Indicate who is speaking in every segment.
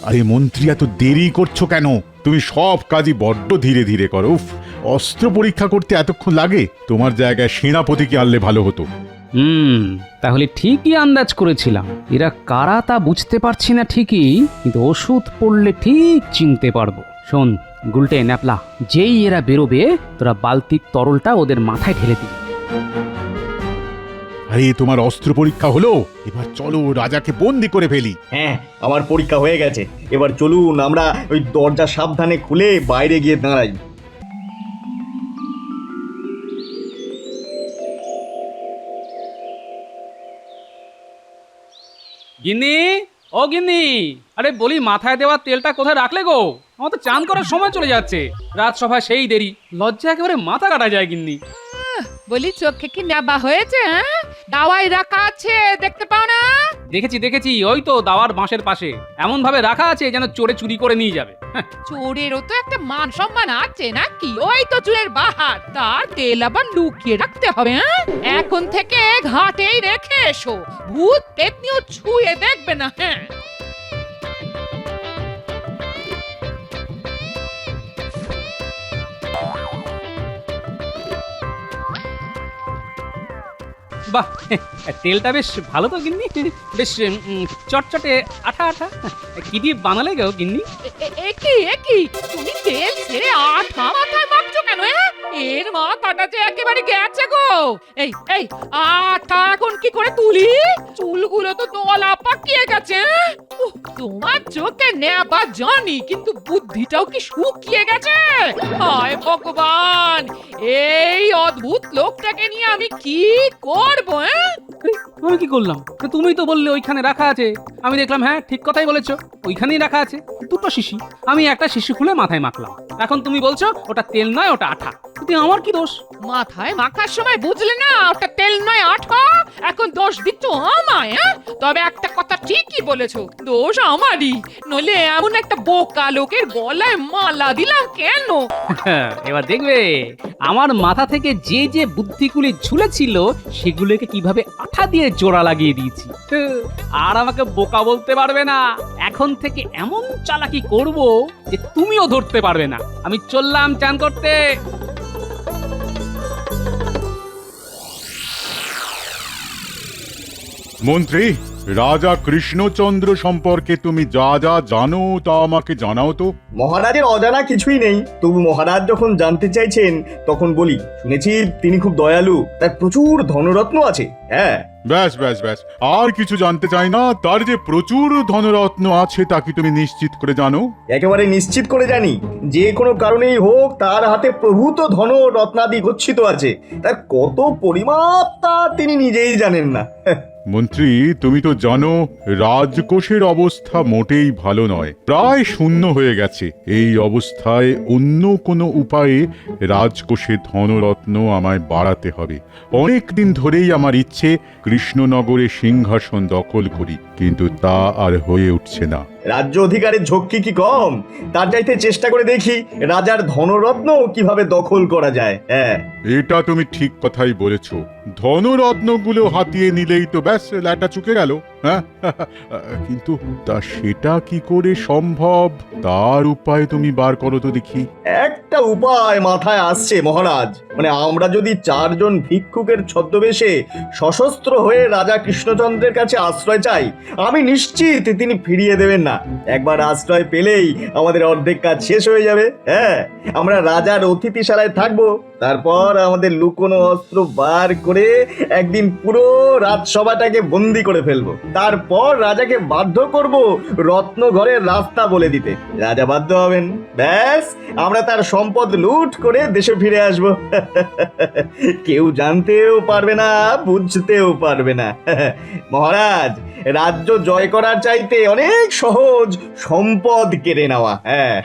Speaker 1: আরে মন্ত্রী, এত দেরি করছো কেন? তুমি সব কাজই বড্ড ধীরে ধীরে করো। উফ, অস্ত্র পরীক্ষা করতে এতক্ষণ লাগে? তোমার জায়গায় সেনাপতিকে আনলে ভালো হতো।
Speaker 2: তাহলে ঠিকই আন্দাজ করেছিলাম। এরা কারা তা বুঝতে পারছি না ঠিকই, কিন্তু ওষুধ পড়লে ঠিক চিনতে পারবো। শোন গুলটে ন্যাপলা, যেই এরা বেরোবে তোরা বালতির তরলটা ওদের মাথায় ঢেলে দিবি।
Speaker 1: আরে তোমার অস্ত্র পরীক্ষা হলো, এবার চলো রাজাকে বন্দি করে ফেলি।
Speaker 3: হ্যাঁ, আমার পরীক্ষা হয়ে গেছে। এবার চলুন আমরা ওই দরজা সাবধানে খুলে বাইরে গিয়ে দাঁড়াই।
Speaker 2: গিন্নি, ও গিন্নি, আরে বলি মাথায় দেওয়া তেলটা কোথায় রাখলে গো? আমার তো চান করার সময় চলে যাচ্ছে। রাজসভায় সেই দেরি, লজ্জা একেবারে মাথা কাটা যায় গিন্নি।
Speaker 4: বলি চোখে কি নেবা হয়েছে? হ্যাঁ, দাওয়াই রাখা আছে, দেখতে পাও না?
Speaker 2: দেখেছি দেখেছি, ওই তো দাওয়ার বাঁশের পাশে এমন ভাবে রাখা আছে যেন চোরে চুরি করে নিয়ে যাবে।
Speaker 4: চোরেরও তো একটা মান সম্মান আছে নাকি? ওই তো চুরের বাহার, তার তেল আবার লুকিয়ে রাখতে হবে। হ্যাঁ, এখন থেকে ঘাটেই রেখে এসো, ভূত পেতনিও ছুঁয়ে দেখবে না। হ্যাঁ,
Speaker 2: বাহ, তেলটা বেশ ভালো তো গিন্নি, বেশ চটচটে আঠা আঠা। কি দিয়ে বানালে গো গিন্নি?
Speaker 4: একই তুমি তেল ছেড়ে আঠা মাথায় মাখছো কেন? হ্যাঁ, এর মাথাটা যে একেবারে গেছে গো। এই আঠা এখন কি করে তুলি? চুলগুলো তো দলা পাকিয়ে গেছে। হ্যাঁ? উহ, তোমার চোখে নেবা জানি, কিন্তু বুদ্ধিটাও কি শুকিয়ে গেছে? হায় ভগবান, এই অদ্ভুত লোকটাকে নিয়ে আমি কি করবো? হ্যাঁ,
Speaker 2: আমি কি করলাম? তুমিই তো বললে ওইখানে রাখা আছে। আমি দেখলাম, হ্যাঁ ঠিক কথাই বলেছো, ওইখানেই রাখা আছে দুটো শিশি। আমি একটা শিশি খুলে মাথায় মাখলাম। এখন তুমি বলছো ওটা তেল নয়, ওটা আঠা। কিন্তু আমার কি দোষ?
Speaker 4: মাথায় মাখার সময় বুঝলে না ওটা তেল নয় আঠা? এখন দোষ দিচ্ছ আমায়? হ্যাঁ, তবে একটা কথা ঠিকই বলেছো, দোষ আমারই। নইলে এমন একটা বোকা লোকের গলায় মালা দিলাম কেন?
Speaker 2: এবার দেখবে আমার মাথা থেকে যে যে বুদ্ধিগুলি ঝুলেছিল সেগুলোকে কিভাবে আঠা দিয়ে জোড়া লাগিয়ে দিয়েছি। আর আমাকে বোকা বলতে পারবে না। এখন থেকে এমন চালাকি করব যে তুমিও ধরতে পারবে না। আমি চললাম চান করতে।
Speaker 1: মন্ত্রী, রাজা কৃষ্ণচন্দ্র সম্পর্কে তুমি যা যা জানো তা আমাকে জানাও তো।
Speaker 3: মহারাজের অজানা কিছুই নেই, তবু মহারাজ যখন জানতে চাইছেন তখন বলি। শুনেছি তিনি খুব দয়ালু, তার প্রচুর ধনরত্ন আছে। হ্যাঁ,
Speaker 1: ব্যাস ব্যাস ব্যাস, আর কিছু জানতে চাই না। তার যে প্রচুর ধনরত্ন আছে তা কি তুমি নিশ্চিত করে জানো?
Speaker 3: একেবারে নিশ্চিত করে জানি। যে কোনো কারণেই হোক তার হাতে প্রভূত ধন রত্নাদি গচ্ছিত আছে। তার কত পরিমাপ তা তিনি নিজেই জানেন না।
Speaker 1: মন্ত্রী, তুমি তো জানো রাজকোষের অবস্থা মোটেই ভালো নয়, প্রায় শূন্য হয়ে গেছে। এই অবস্থায় অন্য কোনো উপায়ে রাজকোষে ধনরত্ন আমায় বাড়াতে হবে। অনেক দিন ধরেই আমার ইচ্ছে কৃষ্ণনগরে সিংহাসন দখল করি, কিন্তু তা আর হয়ে উঠছে না।
Speaker 3: রাজ্য অধিকারের ঝক্কি কি কম? তার চাইতে চেষ্টা করে দেখি রাজার ধনরত্ন কিভাবে দখল করা যায়। হ্যাঁ,
Speaker 1: এটা তুমি ঠিক কথাই বলেছ। ধনরত্নগুলো হাতিয়ে নিলেই তো ব্যাস ল্যাটা চুকে গেল। হ্যাঁ, কিন্তু তা সেটা কি করে সম্ভব? তার উপায় তুমি বার করো তো দেখি।
Speaker 3: একটা উপায় মাথায় আসছে মহারাজ। মানে আমরা যদি চারজন ভিক্ষুকের ছদ্মবেশে সশস্ত্র হয়ে রাজা কৃষ্ণচন্দ্রের কাছে আশ্রয় চাই, আমি নিশ্চিত তিনি ফিরিয়ে দেবেন না। একবার আশ্রয় পেলেই আমাদের অর্ধেক কাজ শেষ হয়ে যাবে। হ্যাঁ, আমরা রাজার অতিথিশালায় থাকবো, তারপর আমাদের লুকোনো অস্ত্র বার করে একদিন পুরো রাজসভাটাকে বন্দি করে ফেলবো। তারপর রাজাকে বাধ্য করব রত্ন ঘরের রাস্তা বলে দিতে। রাজা বাধ্য হবেন, ব্যাস আমরা তার সম্পদ লুট করে দেশে ফিরে আসবো। কেউ জানতেও পারবে না, বুঝতেও পারবে না। মহারাজ, রাজ্য জয় করার চাইতে অনেক সহজ সম্পদ কেড়ে নেওয়া। হ্যাঁ,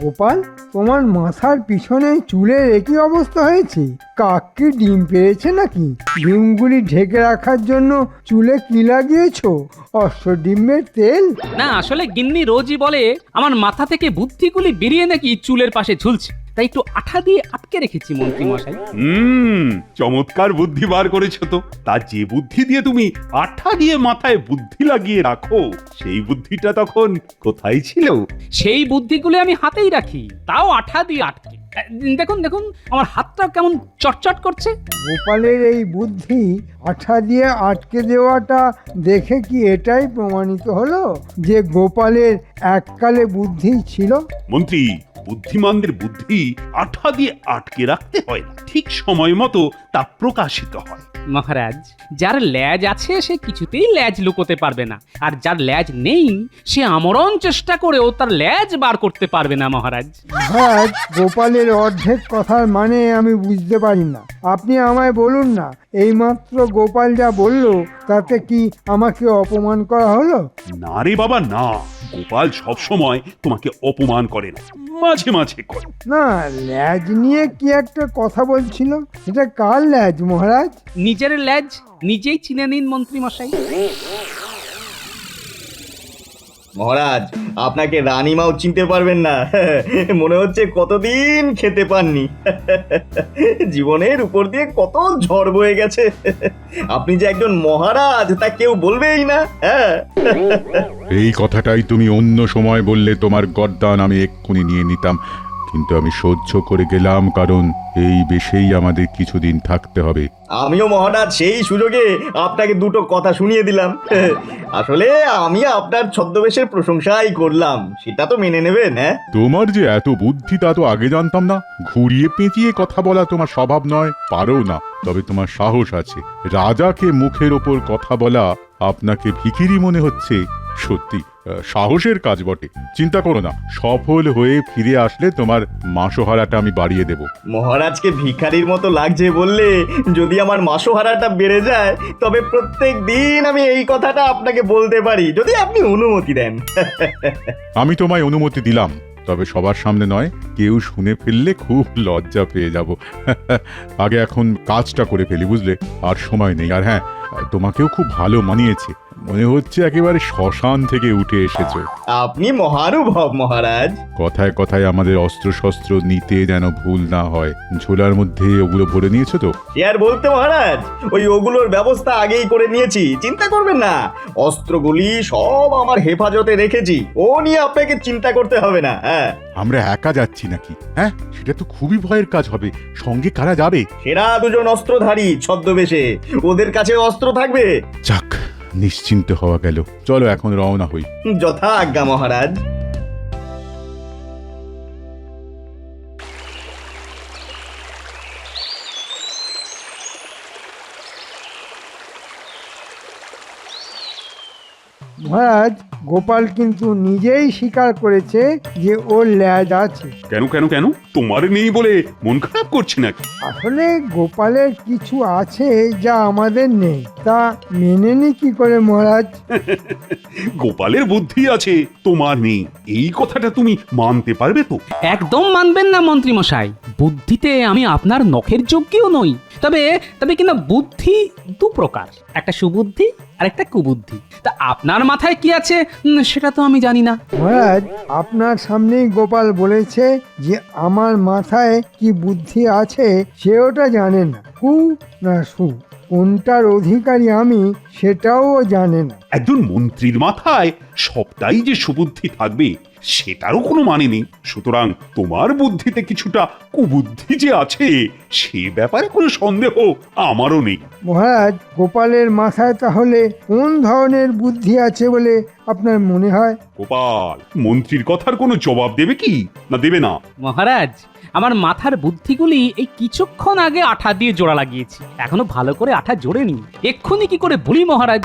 Speaker 5: গোপাল, তোমার মাথার পিছনে চুলের একই অবস্থা হয়েছে। কাক কি ডিম পেয়েছে নাকি? ডিমগুলি ঢেকে রাখার জন্য চুলে কি লাগিয়েছো? ডিমের তেল?
Speaker 2: না আসলে গিন্নি রোজই বলে আমার মাথা থেকে বুদ্ধিগুলি বেরিয়ে নাকি চুলের পাশে ঝুলছে, তাই একটু আঠা দিয়ে আটকে রেখেছি মন্ত্রী মশাই।
Speaker 6: চমৎকার বুদ্ধি বার করেছো তো। তা যে বুদ্ধি দিয়ে তুমি আঠা দিয়ে মাথায় বুদ্ধি লাগিয়ে রাখো, সেই বুদ্ধিটা তখন কোথায় ছিল?
Speaker 2: সেই বুদ্ধিগুলি আমি হাতেই রাখি, তাও আঠা দিয়ে আটকে। দেখুন দেখুন আমার হাতটা কেমন চটচট করছে।
Speaker 5: গোপালের এই বুদ্ধি আঠা দিয়ে আটকে দেওয়াটা দেখে কি এটাই প্রমাণিত হলো যে গোপালের এককালে বুদ্ধি ছিল?
Speaker 6: মন্ত্রী, বুদ্ধিমানদের বুদ্ধি আঠা দিয়ে আটকে রাখতে হয় না, ঠিক সময় মতো তা প্রকাশিত হয়।
Speaker 2: মহারাজ, যার ল্যাজ আছে সে কিছুতেই ল্যাজ লুকোতে পারবে না, আর যার ল্যাজ নেই সে আমরণ চেষ্টা করেও তার ল্যাজ বার করতে পারবে না মহারাজ।
Speaker 5: মহারাজ, গোপালের অর্ধেক কথার মানে আমি বুঝতে পারি না। আপনি আমায় বলুন না, এইমাত্র গোপাল যা বলল তাতে কি আমাকে অপমান করা হলো?
Speaker 6: না রে বাবা না, গোপাল সব সময় তোমাকে অপমান করে না, মাঝে মাঝে করে।
Speaker 5: না, ল্যাজ নিয়ে কি একটা কথা বলছিল, এটা কার ল্যাজ মহারাজ?
Speaker 2: নিজের ল্যাজ নিজেই চিনে নিন মন্ত্রী মশাই।
Speaker 3: মহারাজ, আপনাকে রানীমাও চিনতে পারবেন না। মনে হচ্ছে কতদিন খেতে পাননি। জীবনের উপর দিয়ে কত ঝড় বয়ে গেছে। আপনি যে একজন মহারাজ তা কেউ বলবেই না। হ্যাঁ,
Speaker 1: এই কথাটাই তুমি অন্য সময় বললে তোমার গর্দান আমি এক্ষুনি নিয়ে নিতাম, কিন্তু আমি সহ্য করে গেলাম, কারণ এই বেশেই আমাদের কিছুদিন থাকতে হবে।
Speaker 3: আমিও মহারাজ সেই সুযোগে আপনাকে দুটো কথা শুনিয়ে দিলাম। আসলে আমি আপনার ছদ্মবেশের প্রশংসাই করলাম, সেটা তো মেনে নেবেন। হ্যাঁ,
Speaker 1: তোমার যে এত বুদ্ধি তা তো আগে জানতাম না। ঘুরিয়ে পেঁচিয়ে কথা বলা তোমার স্বভাব নয়, পারো না, তবে তোমার সাহস আছে। রাজাকে মুখের ওপর কথা বলা আপনাকে ভিখিরি মনে হচ্ছে, সত্যি সাহসের কাজ বটে। চিন্তা করো না, সফল হয়ে ফিরে আসলে তোমার মাসোহারাটা আমি বাড়িয়ে দেব।
Speaker 3: মহারাজকে ভিখারির মতো লাগছে বললে যদি আমার মাসোহারাটা বেড়ে যায়, তবে প্রত্যেক দিন আমি এই কথাটা আপনাকে বলতে পারি, যদি আপনি অনুমতি দেন।
Speaker 1: আমি তোমায় অনুমতি দিলাম, তবে সবার সামনে নয়, কেউ শুনে ফেললে খুব লজ্জা পেয়ে যাব। আগে এখন কাজটা করে ফেলি, বুঝলে? আর সময় নেই। আর হ্যাঁ, তোমাকেও খুব ভালো মানিয়েছে, মনে হচ্ছে একেবারে শ্মশান থেকে উঠে এসেছো।
Speaker 3: আপনি মহানুভব মহারাজ।
Speaker 1: কথায় কথায় আমাদের অস্ত্রশস্ত্র নিতে যেন ভুল না হয়। ঝোলার মধ্যে ওগুলো ভরে নিয়েছো তো?
Speaker 3: সে আর বলতে মহারাজ, ওগুলোর ব্যবস্থা আগেই করে নিয়েছি, চিন্তা করবেন না। অস্ত্রগুলি সব আমার হেফাজতে রেখেছি, ও নিয়ে আপনাকে চিন্তা করতে হবে না। হ্যাঁ,
Speaker 1: আমরা একা যাচ্ছি নাকি? হ্যাঁ, সেটা তো খুবই ভয়ের কাজ হবে। সঙ্গে কারা যাবে?
Speaker 3: সেরা দুজন অস্ত্রধারী ছদ্মবেশে, ওদের কাছে অস্ত্র থাকবে।
Speaker 1: যাক, নিশ্চিন্ত হওয়া গেল। চলো এখন রওনা হই।
Speaker 3: যথা আজ্ঞা মহারাজ।
Speaker 5: মহারাজ, গোপাল কিন্তু নিজেই স্বীকার করেছে যে ওর ল্যাজ আছে।
Speaker 6: কেন কেন কেন? তোমার নেই বলে মন খারাপ করছে নাকি?
Speaker 5: আসলে গোপালের কিছু আছে যা আমাদের নেই, তা মেনে নি কি করে মহারাজ?
Speaker 6: গোপালের বুদ্ধি আছে, তোমার নেই, এই কথাটা তুমি মানতে পারবে তো?
Speaker 2: একদম মানবেন না মন্ত্রী মশাই, বুদ্ধিতে আমি আপনার নখের যোগ্যও নই। তবে তবে কিনা বুদ্ধি দু প্রকার, একটা সুবুদ্ধি আর একটা কুবুদ্ধি। তা আপনার মাথায় কি আছে সেটা তো আমি জানি না।
Speaker 5: মহারাজ, আপনার সামনেই গোপাল বলেছে যে আমার মাথায় কি বুদ্ধি আছে সে ওটা জানে না। কু না সু, কোনটার অধিকারী আমি সেটাও ও জানে না।
Speaker 6: একজন মন্ত্রীর মাথায় সবটাই যে সুবুদ্ধি থাকবে সেটারও কোনো মানে নেই। সুতরাং তোমার বুদ্ধিতে কিছুটা কুবুদ্ধি যে আছে সে ব্যাপারে কোনো সন্দেহ আমারও নেই।
Speaker 5: মহারাজ, গোপালের মাথায় তাহলে কোন ধরনের বুদ্ধি আছে বলে আপনার মনে হয়?
Speaker 6: গোপাল মন্ত্রীর কথার কোনো জবাব দেবে কি না দেবে না?
Speaker 2: মহারাজ, আমার মাথার বুদ্ধিগুলি এই কিছুক্ষণ আগে আঠা দিয়ে জোড়া লাগিয়েছি, এখনো ভালো করে আঠা জোড়েনি। এক্ষুনি কি করে বলি মহারাজ?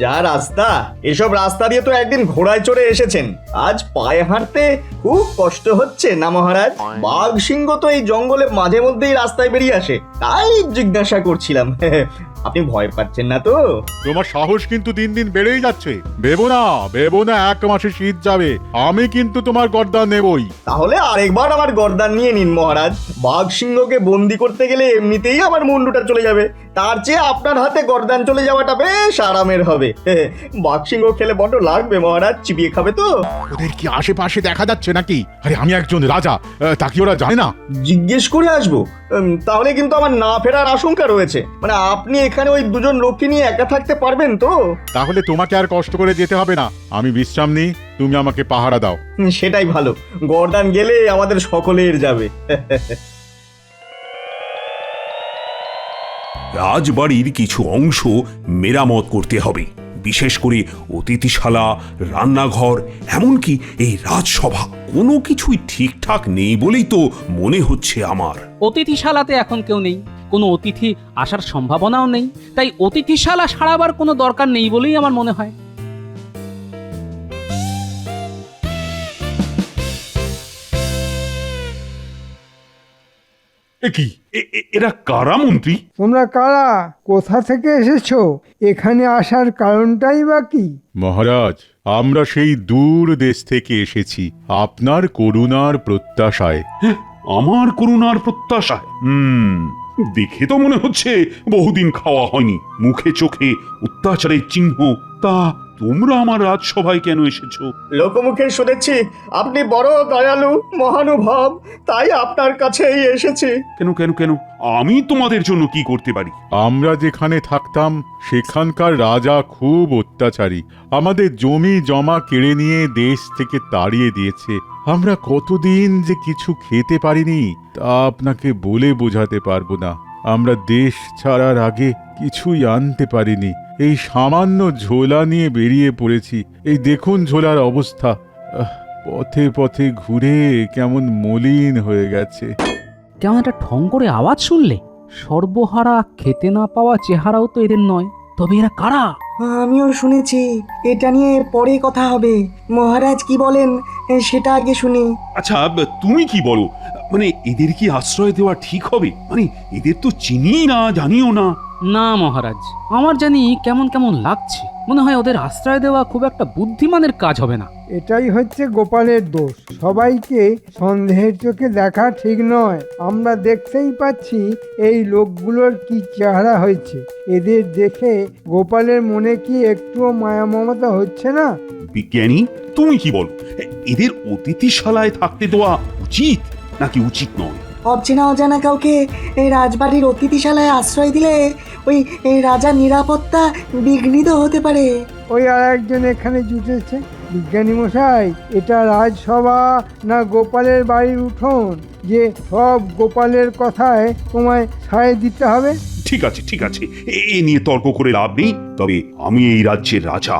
Speaker 3: যা রাস্তা, এসব রাস্তা দিয়ে তো একদিন ঘোড়ায় চড়ে এসেছেন, আজ পায়ে হাঁটতে খুব কষ্ট হচ্ছে না মহারাজ? বাঘ সিংহ তো এই জঙ্গলে মাঝে মধ্যেই রাস্তায় বেরিয়ে আসে, তাই জিজ্ঞাসা করছিলাম। আপনি ভয় পাচ্ছেন না তো?
Speaker 1: তোমার সাহস কিন্তু দিন দিন বেড়েই যাচ্ছে। ভেবো না 1 মাসে শীত যাবে, আমি কিন্তু তোমার গর্দান নেবই।
Speaker 3: তাহলে আরেকবার আমার গর্দান নিয়ে নিন মহারাজ। বাঘ সিংহকে বন্দি করতে গেলে এমনিতেই আমার মুন্ডুটা চলে যাবে, তার চেয়ে আপনার হাতে গর্দান চলে যাওয়াটা বেশ আরামের হবে। বাঘ সিংহ খেলে বড্ড লাগবে মহারাজ, চিবিয়ে খাবে তো।
Speaker 1: ওদের কি আশেপাশে দেখা যাচ্ছে নাকি? আরে আমি একজন রাজা, তা কি ওরা জানে না?
Speaker 3: জিজ্ঞেস করে আসবো? তাহলে কিন্তু আমার না ফেরার আশঙ্কা রয়েছে। মানে আপনি এখানে ওই দুজন লোককে নিয়ে একা থাকতে পারবেন তো?
Speaker 1: তাহলে তোমাকে আর কষ্ট করে যেতে হবে না, আমি বিশ্রাম নিই, তুমি আমাকে পাহারা দাও।
Speaker 3: সেটাই ভালো, গর্দান গেলে আমাদের সকলের যাবে।
Speaker 7: রাজবাড়ির কিছু অংশ মেরামত করতে হবে, বিশেষ করে অতিথিশালা, রান্নাঘর, এমনকি এই রাজসভা। কোনো কিছুই ঠিকঠাক নেই বলেই তো মনে হচ্ছে আমার।
Speaker 2: অতিথিশালাতে এখন কেউ নেই, কোনো অতিথি আসার সম্ভাবনাও নেই, তাই অতিথিশালা সারাবার কোনো দরকার নেই বলেই আমার মনে হয়।
Speaker 6: কি এরা কারা মন্ত্রী?
Speaker 5: তোমরা কারা, কোথা থেকে এসেছো, এখানে আসার কারণটাই বা কি?
Speaker 1: মহারাজ, আমরা সেই দূর দেশ থেকে এসেছি আপনার করুণার প্রত্যাশায়।
Speaker 6: আমার করুণার প্রত্যাশায়? দেখে তো মনে হচ্ছে বহুদিন খাওয়া হয়নি, মুখে চোখে অত্যাচারের চিহ্ন। তা তোমরা আমার রাজসভায় কেন এসেছো?
Speaker 3: লোকমুখে শুনেছি আপনি বড় দয়ালু মহানুভব, তাই আপনার কাছেই এসেছি।
Speaker 6: কেন কেন কেন আমি তোমাদের জন্য কি করতে পারি?
Speaker 1: আমরা যেখানে থাকতাম সেখানকার রাজা খুব অত্যাচারী, আমাদের জমি জমা কেড়ে নিয়ে দেশ থেকে তাড়িয়ে দিয়েছে। আমরা কতদিন যে কিছু খেতে পারিনি তা আপনাকে বলে বোঝাতে পারবো না। আমরা দেশ ছাড়ার আগে কিছুই আনতে পারিনি, এই সামান্য ঝোলা নিয়ে বেরিয়ে পড়েছি। এই দেখুন ঝোলার অবস্থা, পথে পথে ঘুরে কেমন মলিন হয়ে গেছে।
Speaker 2: কেমন একটা ঠং করে আওয়াজ শুনলে? সর্বহারা খেতে না পাওয়া চেহারাও তো এদের নয়, তবে এরা কারা?
Speaker 8: আমিও শুনেছি, এটা নিয়ে পরে কথা হবে। মহারাজ কি বলেন সেটা আগে শুনি।
Speaker 6: আচ্ছা তুমি কি বলো, মানে এদের কি আশ্রয় দেওয়া ঠিক হবে? মানে এদের তো চিনি না, জানিও না।
Speaker 2: না মহারাজ, আমার জানি কেমন কেমন লাগছে, মনে হয় ওদের আশ্রয় দেওয়া খুব একটা বুদ্ধিমানের কাজ হবে না।
Speaker 5: এটাই হচ্ছে গোপালের দোষ, সবাইকে সন্দেহের চোখে দেখা ঠিক নয়। আমরা দেখতেই পাচ্ছি এই লোকগুলোর কি চেহারা হয়েছে, এদের দেখে গোপালের মনে কি একটুও মায়া মমতা হচ্ছে না?
Speaker 6: বিজ্ঞানী তুমি কি বলো, এদের অতিথিশালায় থাকতে দেওয়া উচিত নাকি উচিত নয়?
Speaker 8: অচেনা অজানা কাউকে এই রাজবাড়ির অতিথিশালায় আশ্রয় দিলে ওই রাজার নিরাপত্তা বিঘ্নিত হতে পারে।
Speaker 5: ওই আর একজন এখানে জুটেছে। বিজ্ঞানী মশাই, এটা রাজসভা না গোপালের বাড়ির উঠোন যে সব গোপালের কথায় তোমায় সায় দিতে হবে?
Speaker 6: ঠিক আছে ঠিক আছে, এ নিয়ে তর্ক করে লাভ নেই। তবে আমি এই রাজ্যের রাজা,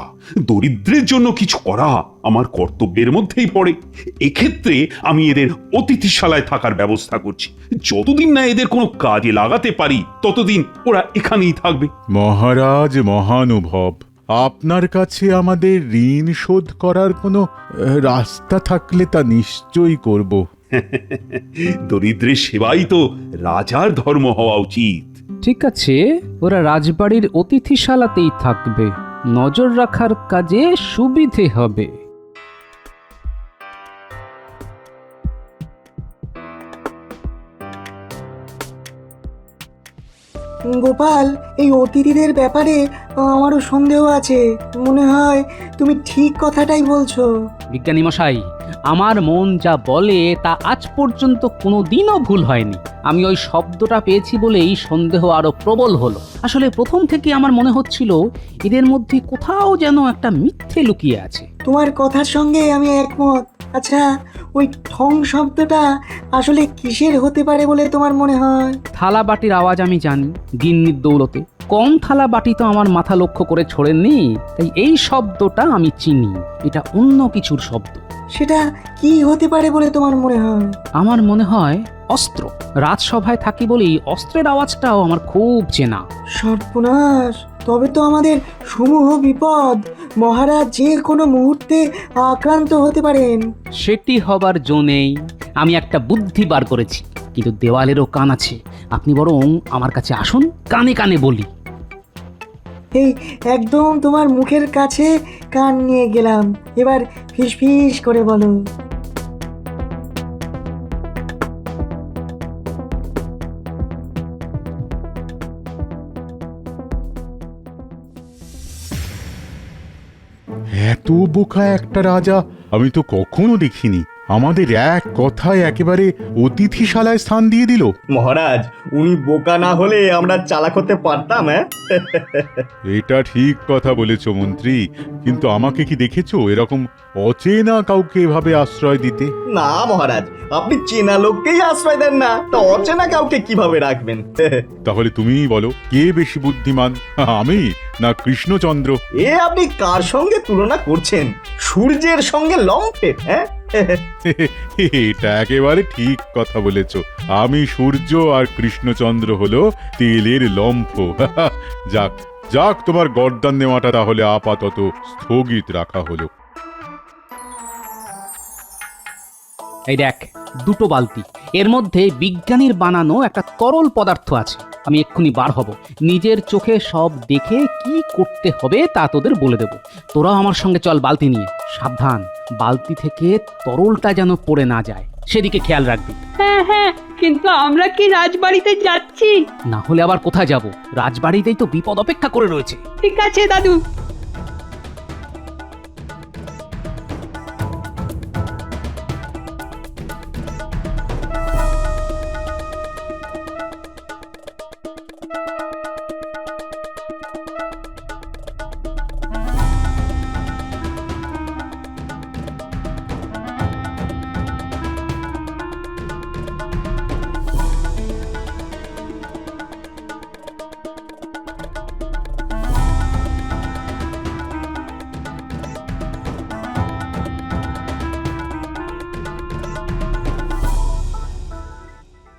Speaker 6: দরিদ্রের জন্য কিছু করা আমার কর্তব্যের মধ্যেই পড়ে। এক্ষেত্রে আমি এদের অতিথিশালায় থাকার ব্যবস্থা করছি। যতদিন না এদের কোনো কাজে লাগাতে পারি ততদিন ওরা এখানেই থাকবে।
Speaker 1: মহারাজ মহানুভব, আপনার কাছে আমাদের ঋণ শোধ করার কোনো রাস্তা থাকলে তা নিশ্চয়ই করব।
Speaker 6: দরিদ্রের সেবাই তো রাজার ধর্ম হওয়া উচিত।
Speaker 2: ঠিক আছে, ওরা রাজবাড়ির অতিথিশালাতেই থাকবে, নজর রাখার কাজে সুবিধে হবে।
Speaker 8: গোপাল, এই অতিথিদের ব্যাপারে আমারও সন্দেহ আছে। মনে হয় তুমি ঠিক কথাটাই বলছো।
Speaker 2: বিজ্ঞানী মশাই, আমার মন যা বলে তা আজ পর্যন্ত কোনোদিনও ভুল হয়নি। আমি ওই শব্দটা পেয়েছি বলেই সন্দেহ আরো প্রবল হলো। আসলে প্রথম থেকে আমার মনে হচ্ছিল এদের মধ্যে কোথাও যেন একটা মিথ্যে লুকিয়ে আছে।
Speaker 8: তোমার কথার সঙ্গে আমি একমত। আচ্ছা, ওই ঠং শব্দটা আসলে কিসের হতে পারে বলে তোমার মনে হয়?
Speaker 2: থালা বাটির আওয়াজ আমি জানি, গিন্নির দৌলতে কম থালা বাটি তো আমার মাথা লক্ষ্য করে ছোড়েননি, তাই এই শব্দটা আমি চিনি, এটা অন্য কিছুর শব্দ।
Speaker 8: সেটা কি হতে পারে বলে তোমার মনে হয়?
Speaker 2: আমার মনে হয় অস্ত্র। রাজসভায় থাকি বলেই অস্ত্রের আওয়াজটাও আমার খুব চেনা।
Speaker 8: সর্বনাশ, তবে তো আমাদের সমূহ বিপদ। মহারাজ যে কোনো মুহূর্তে আক্রান্ত হতে পারেন।
Speaker 2: সেটি হবার জো নেই। আমি একটা বুদ্ধি বার করেছি, কিন্তু দেওয়ালেরও কান আছে। আপনি বরং আমার কাছে আসুন, কানে কানে বলি।
Speaker 8: এই একদম তোমার মুখের কাছে কান নিয়ে গেলাম, এবার ফিস ফিস করে বলো।
Speaker 1: এত বোকা একটা রাজা আমি তো কখনো দেখিনি। আমাদের এক কথায় একেবারে অতিথিশালায় স্থান দিয়ে দিল।
Speaker 3: মহারাজ, উনি বোকা না হলে আমরা চালাক হতে পারতাম। হ্যাঁ,
Speaker 1: এটা ঠিক কথা বলেছ মন্ত্রী, কিন্তু আমাকে কি দেখেছো এরকম অচেনা কাউকে এভাবে আশ্রয় দিতে?
Speaker 3: না মহারাজ, আপনি চেনা লোককেই আশ্রয় দেন না, তা অচেনা কাউকে কিভাবে রাখবেন?
Speaker 1: তাহলে তুমিই বলো, কে বেশি বুদ্ধিমান, আমি না কৃষ্ণচন্দ্র?
Speaker 3: এ আপনি কার সঙ্গে তুলনা করছেন? সূর্যের সঙ্গে লম্ফের? হ্যাঁ,
Speaker 1: এটা একেবারে ঠিক কথা বলেছ। আমি সূর্য আর কৃষ্ণচন্দ্র হলো তেলের লম্ফ। যাক যাক, তোমার গর্দান নেওয়াটা তাহলে আপাতত স্থগিত রাখা হলো।
Speaker 2: এই দেখ, দুটো বালতি, এর মধ্যে বিজ্ঞানীর বানানো একটা তরল পদার্থ আছে। আমি এক্ষুনি বার হব, নিজের চোখে সব দেখে কি করতে হবে তা তোদের বলে দেব। তোরা আমার সঙ্গে চল বালতি নিয়ে। সাবধান, বালতি থেকে তরলটা যেন পড়ে না যায়, সেদিকে খেয়াল রাখবি।
Speaker 9: হ্যাঁ হ্যাঁ, কিন্তু আমরা কি রাজবাড়িতে যাচ্ছি?
Speaker 2: না হলে আবার কোথায় যাব? রাজবাড়িতেই তো বিপদ অপেক্ষা করে রয়েছে।
Speaker 9: ঠিক আছে দাদু।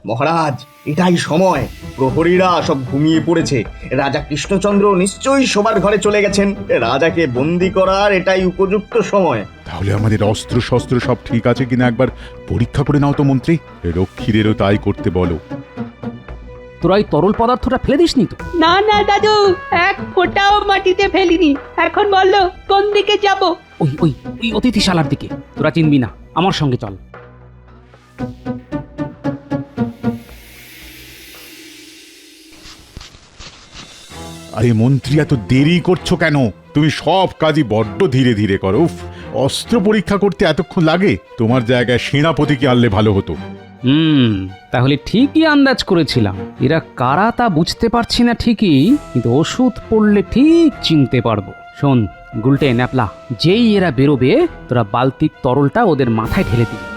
Speaker 3: মহারাজ, এটাই সময়। প্রহরীরা সব ঘুমিয়ে পড়েছে। রাজা কৃষ্ণচন্দ্র নিশ্চয়ই শোবার ঘরে চলে গেছেন। রাজাকে বন্দি করার এটাই উপযুক্ত সময়।
Speaker 1: তাহলে আমাদের অস্ত্র শস্ত্র সব ঠিক আছে কিনা একবার পরীক্ষা করে নাও তো মন্ত্রী। রক্ষীদেরও তাই করতে বলো।
Speaker 2: তোরা এই তরল পদার্থটা ফেলে দিসনি তো?
Speaker 9: না না দাদু, এক ফোঁটাও মাটিতে ফেলিনি। এখন বললো কোন দিকে যাব?
Speaker 2: ওই ওই ওই অতিথিশালার দিকে। তোরা চিনবি না, আমার সঙ্গে চল।
Speaker 1: আরে মন্ত্রী, এত দেরি করছো কেন? তুমি সব কাজই বড্ড ধীরে ধীরে করো। উফ, অস্ত্র পরীক্ষা করতে এতক্ষণ লাগে? তোমার জায়গায় সেনাপতিকে আনলে ভালো হতো।
Speaker 2: তাহলে ঠিকই আন্দাজ করেছিলাম। এরা কারা তা বুঝতে পারছি না ঠিকই, কিন্তু ওষুধ পড়লে ঠিক চিনতে পারবো। শোন গুলটে, ন্যাপলা, যেই এরা বেরোবে তোরা বালতির তরলটা ওদের মাথায় ঢেলে দিবি।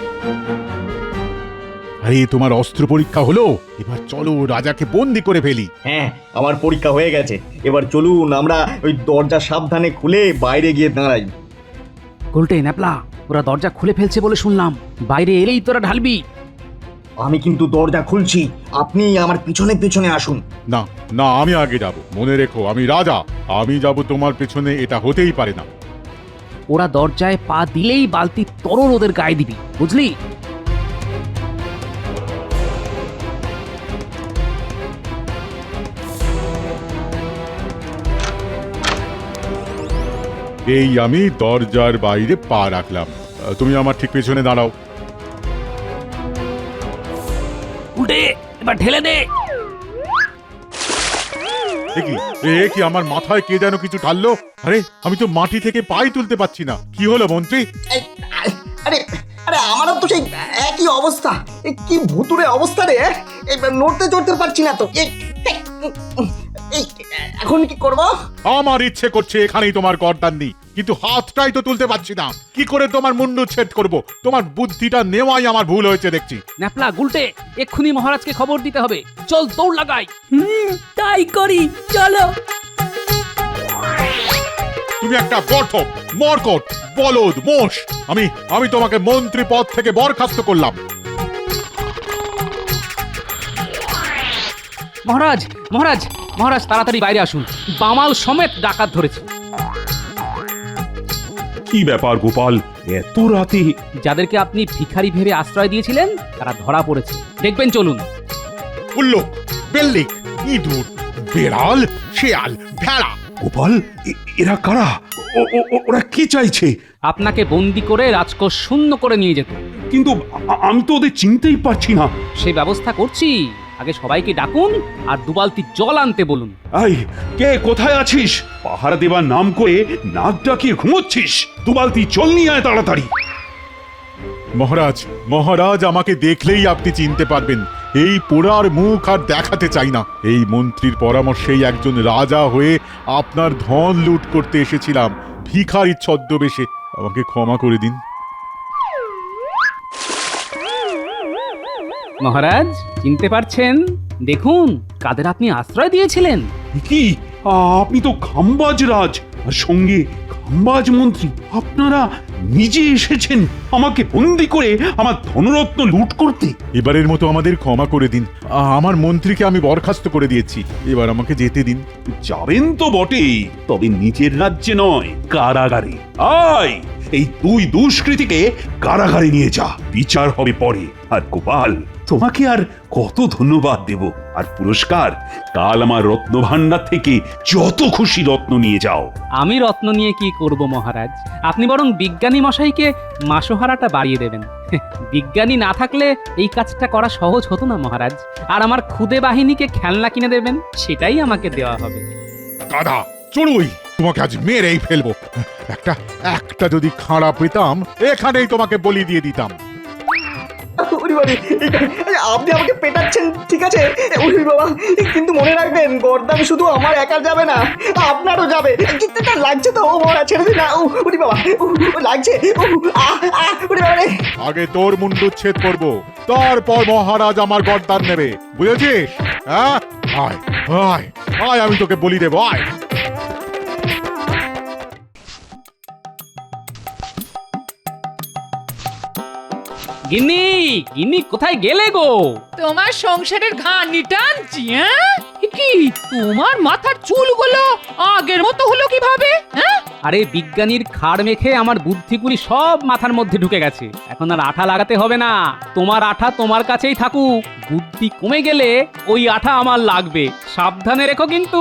Speaker 1: আরে তোমার অস্ত্র পরীক্ষা হলো, এবার চলো রাজাকে বন্দি করে ফেলি।
Speaker 3: হ্যাঁ, আমার পরীক্ষা হয়ে গেছে। এবার চলুন আমরা ওই দরজা সাবধানে খুলে বাইরে গিয়ে দাঁড়াই।
Speaker 2: গুলটে, ন্যাপলা, ওরা দরজা খুলে ফেলছে বলে শুনলাম। বাইরে এলেই তোরা ঢালবি।
Speaker 3: আমি কিন্তু দরজা খুলছি, আপনি আমার পিছনে পিছনে আসুন।
Speaker 1: না না, আমি আগে যাব। মনে রেখো, আমি রাজা, আমি যাব তোমার পেছনে, এটা হতেই পারে না।
Speaker 2: ওরা দরজায় পা দিলেই বালতির তরল ওদের গায়ে দিবি, বুঝলি?
Speaker 1: এই আমি দরজার বাইরে পা রাখলাম, তুমি আমার ঠিক পেছনে দাঁড়াও।
Speaker 2: উল্টে, এবার ঢেলে দে।
Speaker 1: এ কি আমার মাথায় কে যেন কিছু ঢাললো? আরে আমি তো মাটি থেকে পাই তুলতে পারছি না। কি হলো মন্ত্রী?
Speaker 3: আরে আরে, আমারও তো সেই একই অবস্থা। কি ভুতুরে অবস্থা রে! নড়তে চড়তে পারছি না তো। এখন কি করব?
Speaker 1: আমার ইচ্ছে করছে এখানেই তোমার গর্দান দিই, কিন্তু হাতটাই তো তুলতে পারছি না। কি করে তোমার মুন্ডুচ্ছেদ করব? তোমার বুদ্ধিটা নেওয়াই আমার ভুল হয়েছে দেখছি।
Speaker 2: ন্যাপলা, গুলটে, এক্ষুনি মহারাজকে খবর দিতে হবে। চল দৌড় লাগাই।
Speaker 9: তাই করি, চলো।
Speaker 1: তুমি একটা গর্ধপ, মরকট, বলদ, মোষ। আমি তোমাকে মন্ত্রী পদ থেকে বরখাস্ত করলাম।
Speaker 2: মহারাজ মহারাজ মহারাজ তাড়াতাড়ি বাইরে আসুন, বামাল সমেত ডাকাত ধরেছে।
Speaker 6: কি ব্যাপার গোপাল, এত রাতে?
Speaker 2: যাদেরকে আপনি ভিখারি ভেবে আশ্রয় দিয়েছিলেন তারা ধরা পড়েছে, দেখবেন চলুন।
Speaker 1: উল্লুক, বেল্লিক, ইঁদুর, বেড়াল, শেয়াল, ভেড়া।
Speaker 6: গোপাল, এরা কারা? ওরা কি চাইছে?
Speaker 2: আপনাকে বন্দি করে রাজকোষ শূন্য করে নিয়ে যেত।
Speaker 6: কিন্তু আমি তো ওদের চিনতেই পারছি না।
Speaker 2: সেই ব্যবস্থা করছি, আগে সবাইকে ডাকুন আর 2 বালতি জল আনতে বলুন।
Speaker 6: এই, কে কোথায় আছিস? পাহারা দেবার নাম করে নাক ডাকিয়ে ঘুমোচ্ছিস? 2 বালতি জল নিয়ে আয় তাড়াতাড়ি।
Speaker 1: মহারাজ, মহারাজ আমাকে দেখলেই আপনি চিনতে পারবেন। এই পোড়ার মুখ আর দেখাতে চাই না। এই মন্ত্রীর পরামর্শেই একজন রাজা হয়ে আপনার ধন লুট করতে এসেছিলাম ভিখারির ছদ্মবেশে। আমাকে ক্ষমা করে দিন।
Speaker 2: মহারাজ চিনতে পারছেন? দেখুন কাদের আপনি আশ্রয় দিয়েছিলেন।
Speaker 6: কি, আপনি তো খাম্বাজ রাজ, আর সঙ্গে খাম্বাজ মন্ত্রী। আপনারা নিজে এসেছেন আমাকে বন্দি করে আমার ধনরত্ন লুট করতে।
Speaker 1: এবারের মতো আমাদের ক্ষমা করে দিন। আমার মন্ত্রীকে আমি বরখাস্ত করে দিয়েছি, এবার আমাকে যেতে দিন।
Speaker 6: যাবেন তো বটেই, তবে নিজের রাজ্যে নয়, কারাগারে। আয়, এই 2 দুষ্কৃতীকে কারাগারে নিয়ে যা, বিচার হবে পরে। আর গোপাল, তোমাকে আর কত ধন্যবাদ দেব। আর পুরস্কার, কাল আমার রত্ন ভাণ্ডার থেকে যত খুশি রত্ন নিয়ে যাও।
Speaker 2: আমি রত্ন নিয়ে কি করব মহারাজ? আপনি বরং বিজ্ঞানী মশাইকে মাসোহারাটা বাড়িয়ে দেবেন। বিজ্ঞানী না থাকলে এই কাজটা করা সহজ হতো না মহারাজ। আর আমার খুদে বাহিনীকে খেলনা কিনে দেবেন, সেটাই আমাকে দেওয়া হবে।
Speaker 1: দাদা চড়ুই, তোমাকে আজ মেরেই ফেলবো। একটা যদি খাঁড়া পেতাম, এখানেই তোমাকে বলি দিয়ে দিতাম।
Speaker 3: ওরে বাবা, আপনি আমাকে পেটাচ্ছেন ঠিক আছে ওরে বাবা, কিন্তু মনে রাখবেন গর্দান শুধু আমার একা যাবে না, আপনারও যাবে। কিন্তু এটা লাগছে তো, ও মরা ছেড়ে দিন না। ওরে বাবা, লাগছে। ওরে বাবা রে।
Speaker 1: আগে তোর মুন্ডুচ্ছেদ করবো, তারপর মহারাজ আমার গর্দান নেবে, বুঝেছিস? হ্যাঁ, আয় আয় আয়, আমি তোকে বলি দেবো, আয়।
Speaker 2: গিন্নি, গিন্নি কোথায় গেলে গো?
Speaker 4: তোমার সংসারের ঘানি টানছি। হ্যাঁ, কি তোমার মাথার চুলগুলো আগের মতো হলো কিভাবে? হ্যাঁ,
Speaker 2: আরে বিজ্ঞানীর খাড় মেখে আমার বুদ্ধিগুলি সব মাথার মধ্যে ঢুকে গেছে, এখন আর আঠা লাগাতে হবে না। তোমার আঠা তোমার কাছেই থাকুক, বুদ্ধি কমে গেলে ওই আঠা আমার লাগবে, সাবধানে রেখো কিন্তু।